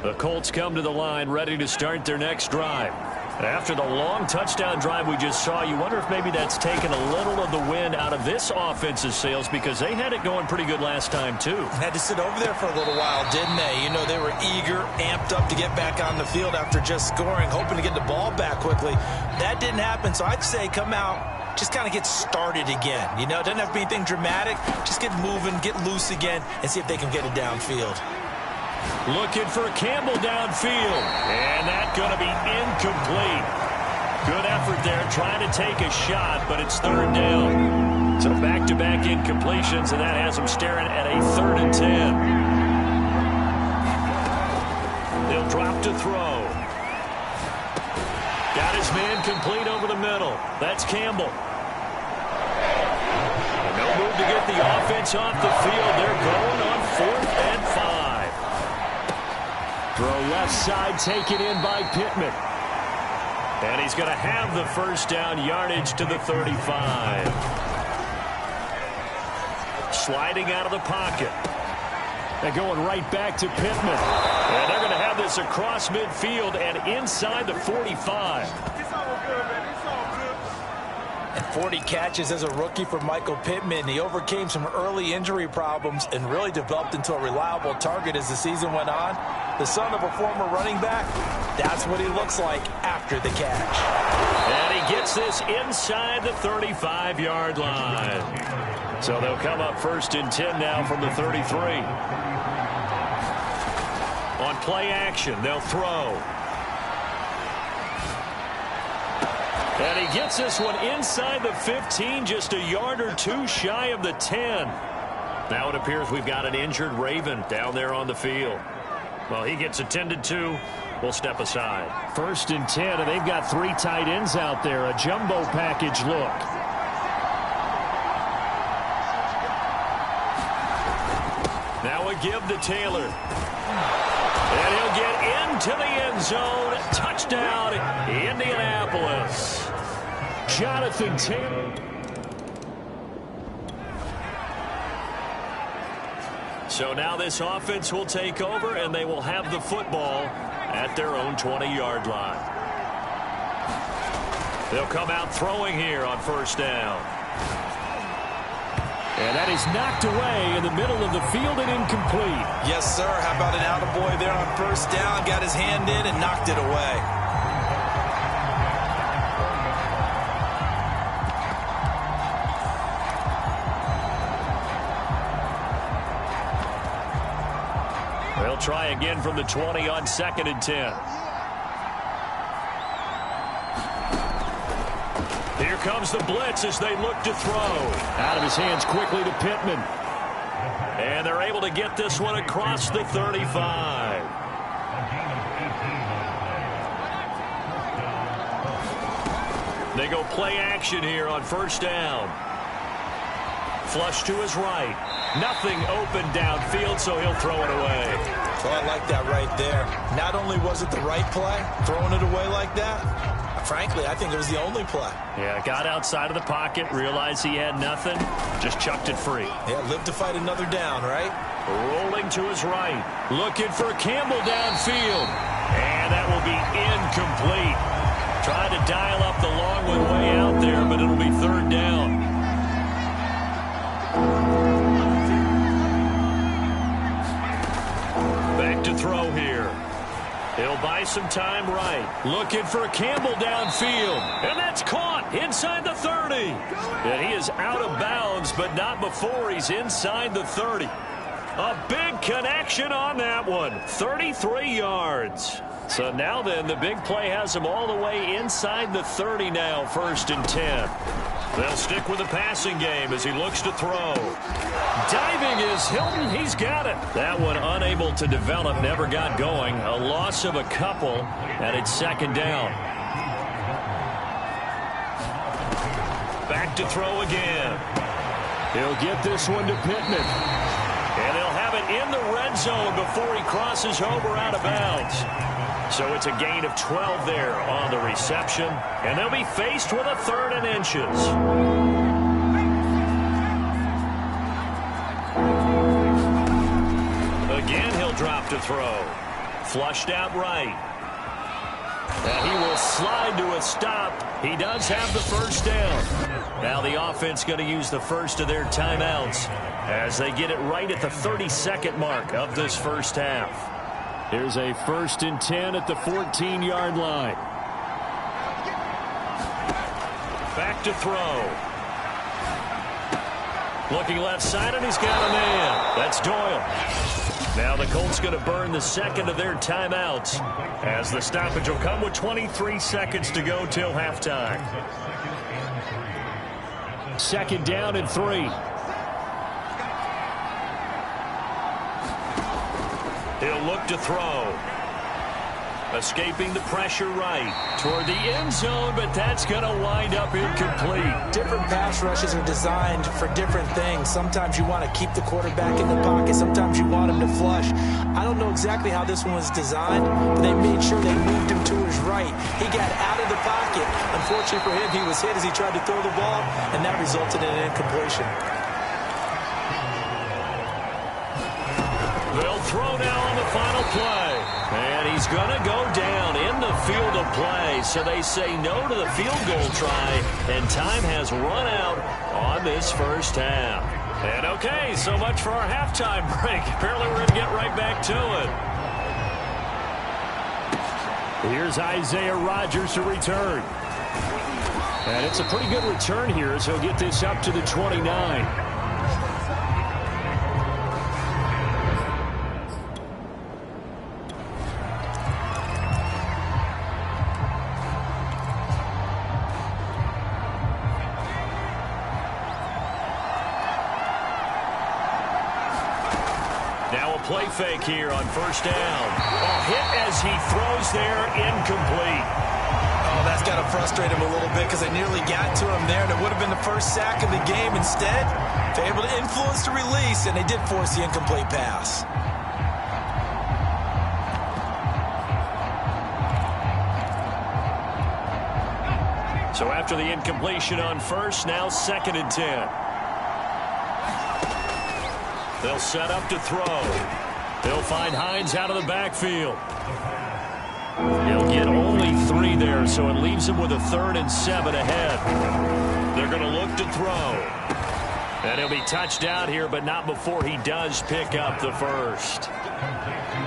The Colts come to the line ready to start their next drive. After the long touchdown drive we just saw, you wonder if maybe that's taken a little of the wind out of this offense's sails, because they had it going pretty good last time too. Had to sit over there for a little while, didn't they? You know, they were eager, amped up to get back on the field after just scoring, hoping to get the ball back quickly. That didn't happen, so I'd say come out, just kind of get started again. You know, it doesn't have to be anything dramatic. Just get moving, get loose again, and see if they can get it downfield. Looking for Campbell downfield, and that's going to be incomplete. Good effort there, trying to take a shot, but it's third down. So back-to-back incompletions, and that has them staring at a 3rd and 10. He'll drop to throw. Got his man complete over the middle. That's Campbell. No move to get the offense off the field. They're going on 4th and 5. Throw left side, taken in by Pittman. And he's going to have the first down, yardage to the 35. Sliding out of the pocket. They're going right back to Pittman. And they're going to have this across midfield and inside the 45. It's all good, man. It's all good. And 40 catches as a rookie for Michael Pittman. He overcame some early injury problems and really developed into a reliable target as the season went on. The son of a former running back, that's what he looks like after the catch. And he gets this inside the 35-yard line. So they'll come up 1st and 10 now from the 33. On play action, they'll throw. And he gets this one inside the 15, just a yard or two shy of the 10. Now it appears we've got an injured Raven down there on the field. Well, he gets attended to. We'll step aside. 1st and 10, and they've got 3 tight ends out there. A jumbo package look. Now a give to Taylor. And he'll get into the end zone. Touchdown, Indianapolis. Jonathan Taylor. So now this offense will take over, and they will have the football at their own 20-yard line. They'll come out throwing here on 1st down. And that is knocked away in the middle of the field and incomplete. Yes, sir. How about an attaboy there on 1st down? Got his hand in and knocked it away. They'll try again from the 20 on 2nd and 10. Here comes the blitz as they look to throw. Out of his hands quickly to Pittman. And they're able to get this one across the 35. They go play action here on 1st down. Flush to his right. Nothing open downfield, so he'll throw it away. Well, I like that right there. Not only was it the right play, throwing it away like that, frankly, I think it was the only play. Yeah, got outside of the pocket, realized he had nothing, just chucked it free. Yeah, live to fight another down, right? Rolling to his right. Looking for Campbell downfield. And that will be incomplete. Trying to dial up the long one way out there, but it'll be 3rd down. Back to throw here. He'll buy some time right. Looking for Campbell downfield. And that's caught inside the 30. And he is out of bounds, but not before he's inside the 30. A big connection on that one. 33 yards. So now then, the big play has him all the way inside the 30 now, 1st and 10. They'll stick with the passing game as he looks to throw. Diving is Hilton. He's got it. That one unable to develop, never got going. A loss of a couple, and it's 2nd down. Back to throw again. He'll get this one to Pittman. And they'll have it in the red zone before he crosses over out of bounds. So it's a gain of 12 there on the reception. And they'll be faced with a 3rd and inches. Again, he'll drop to throw. Flushed out right. And he will slide to a stop. He does have the first down. Now the offense going to use the first of their timeouts as they get it right at the 32nd mark of this first half. Here's a 1st and 10 at the 14-yard line. Back to throw. Looking left side, and he's got a man. That's Doyle. Now the Colts going to burn the second of their timeouts as the stoppage will come with 23 seconds to go till halftime. 2nd down and 3. He'll look to throw. Escaping the pressure right toward the end zone, but that's going to wind up incomplete. Different pass rushes are designed for different things. Sometimes you want to keep the quarterback in the pocket. Sometimes you want him to flush. I don't know exactly how this one was designed, but they made sure they moved him to his right. He got out of the pocket. Unfortunately for him, he was hit as he tried to throw the ball, and that resulted in an incompletion. They'll throw now on the final play. And he's going to go down in the field of play. So they say no to the field goal try. And time has run out on this first half. And okay, so much for our halftime break. Apparently we're going to get right back to it. Here's Isaiah Rodgers to return. And it's a pretty good return here as he'll get this up to the 29. Play fake here on 1st down. Hit as he throws there, incomplete. Oh, that's got to frustrate him a little bit because they nearly got to him there, and it would have been the first sack of the game. Instead, they're able to influence the release, and they did force the incomplete pass. So after the incompletion on 1st, now 2nd and 10. They'll set up to throw. They'll find Hines out of the backfield. He'll get only 3 there, so it leaves him with a 3rd and 7 ahead. They're going to look to throw. And he'll be touched out here, but not before he does pick up the first.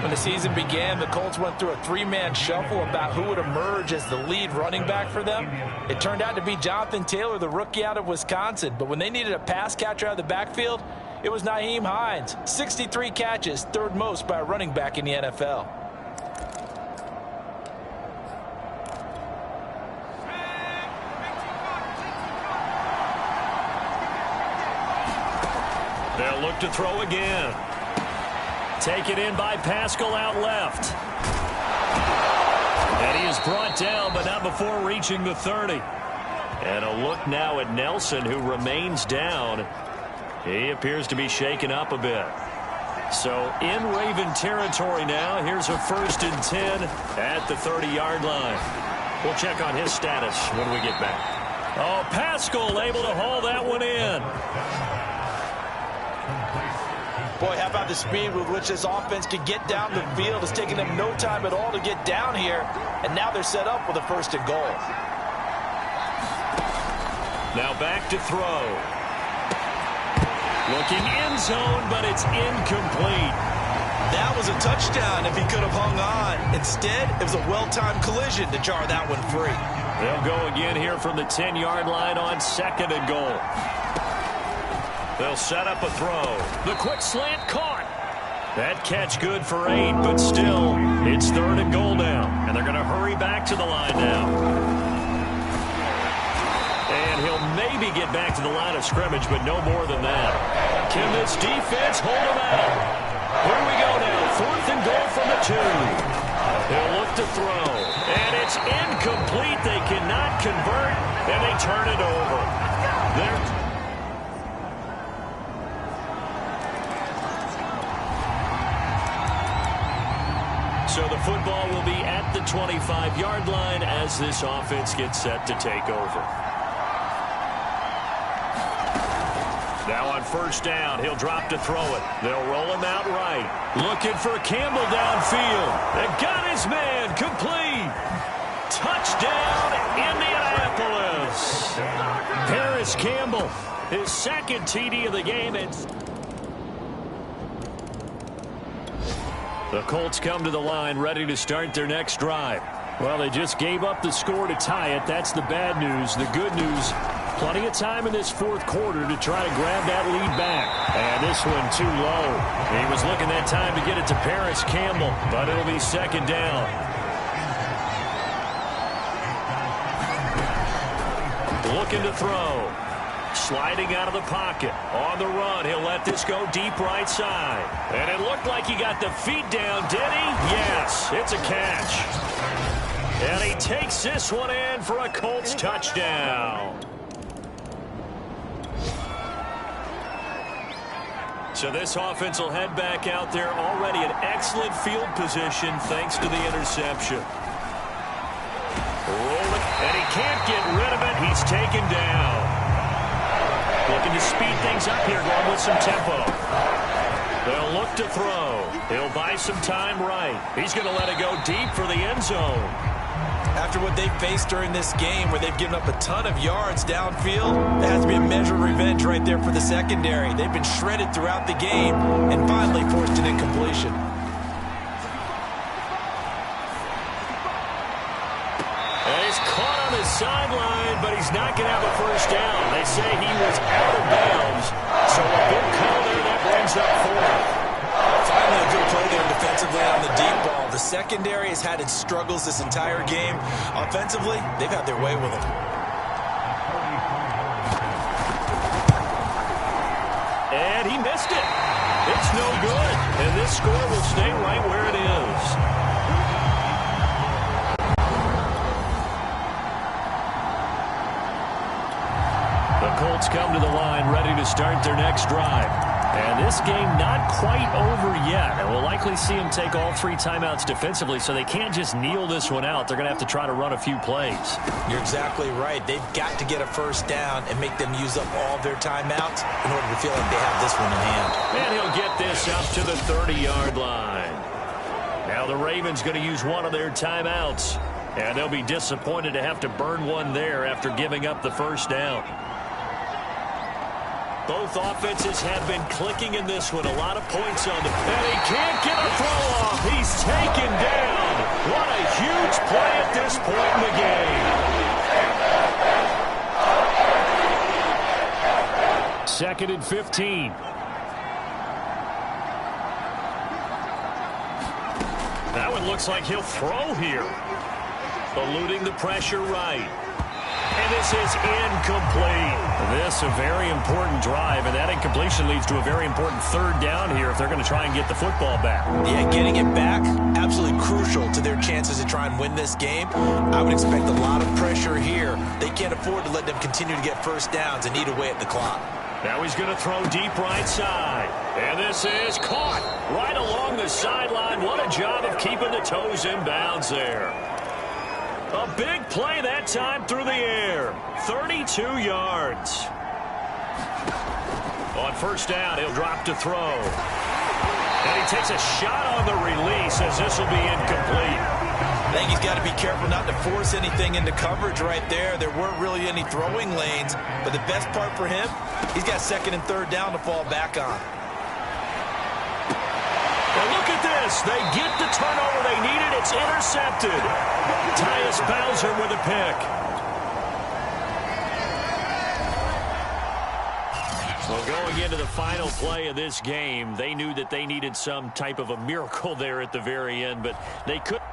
When the season began, the Colts went through a 3-man shuffle about who would emerge as the lead running back for them. It turned out to be Jonathan Taylor, the rookie out of Wisconsin. But when they needed a pass catcher out of the backfield, it was Nyheim Hines. 63 catches, 3rd most by a running back in the NFL. They'll look to throw again. Take it in by Pascal out left. And he is brought down, but not before reaching the 30. And a look now at Nelson, who remains down. He appears to be shaken up a bit. So in Raven territory now. Here's a 1st and 10 at the 30-yard line. We'll check on his status when we get back. Oh, Pascal able to haul that one in. Boy, how about the speed with which this offense could get down the field? It's taken them no time at all to get down here. And now they're set up with a 1st and goal. Now back to throw. Looking end zone, but it's incomplete. That was a touchdown if he could have hung on. Instead, it was a well-timed collision to jar that one free. They'll go again here from the 10-yard line on 2nd and goal. They'll set up a throw. The quick slant caught. That catch good for 8, but still, it's 3rd and goal now. And they're going to hurry back to the line now. And he'll maybe get back to the line of scrimmage, but no more than that. Can this defense hold him out? Here we go now. 4th and goal from the 2. He'll look to throw. And it's incomplete. They cannot convert, and they turn it over. So the football will be at the 25-yard line as this offense gets set to take over. Now on 1st down, he'll drop to throw it. They'll roll him out right. Looking for Campbell downfield. They got his man complete. Campbell, his second TD of the game. The Colts come to the line ready to start their next drive. Well, they just gave up the score to tie it. That's the bad news. The good news, plenty of time in this fourth quarter to try to grab that lead back. And this one too low. He was looking that time to get it to Paris Campbell, but it'll be second down. Looking to throw. Sliding out of the pocket. On the run, he'll let this go deep right side. And it looked like he got the feet down, did he? Yes, it's a catch. And he takes this one in for a Colts touchdown. So this offense will head back out there, already in excellent field position thanks to the interception. Rolling, and he can't get rid of it. He's taken down. Looking to speed things up here, going with some tempo. They'll look to throw. He'll buy some time right. He's going to let it go deep for the end zone. After what they've faced during this game, where they've given up a ton of yards downfield, that has to be a measure of revenge right there for the secondary. They've been shredded throughout the game and finally forced an incompletion. And he's caught on his sideline, but he's not going to have a first down. They say he was out of bounds, so a big call there that brings up fourth. Finally, a good play there defensively on the deep ball. The secondary has had its struggles this entire game. Offensively, they've had their way with it. And he missed it. It's no good. And this score will stay right where it is. The Colts come to the line ready to start their next drive. And this game not quite over yet. And we'll likely see them take all three timeouts defensively, so they can't just kneel this one out. They're going to have to try to run a few plays. You're exactly right. They've got to get a first down and make them use up all their timeouts in order to feel like they have this one in hand. And he'll get this up to the 30-yard line. Now the Ravens going to use one of their timeouts. And they'll be disappointed to have to burn one there after giving up the first down. Both offenses have been clicking in this one. A lot of points on them. And he can't get a throw off. He's taken down. What a huge play at this point in the game. Second and 15. That one looks like he'll throw here. Eluding the pressure right. And this is incomplete. This a very important drive, and that incompletion leads to a very important third down here if they're going to try and get the football back. Yeah, getting it back, absolutely crucial to their chances to try and win this game. I would expect a lot of pressure here. They can't afford to let them continue to get first downs and eat away at the clock. Now he's going to throw deep right side. And this is caught right along the sideline. What a job of keeping the toes in bounds there. A big play that time through the air. 32 yards. On first down, he'll drop to throw. And he takes a shot on the release as this will be incomplete. I think he's got to be careful not to force anything into coverage right there. There weren't really any throwing lanes. But the best part for him, he's got second and third down to fall back on. Well, look at this. They get the turnover they needed. It's intercepted. Tyus Bowser with a pick. Well, going into the final play of this game, they knew that they needed some type of a miracle there at the very end, but they couldn't.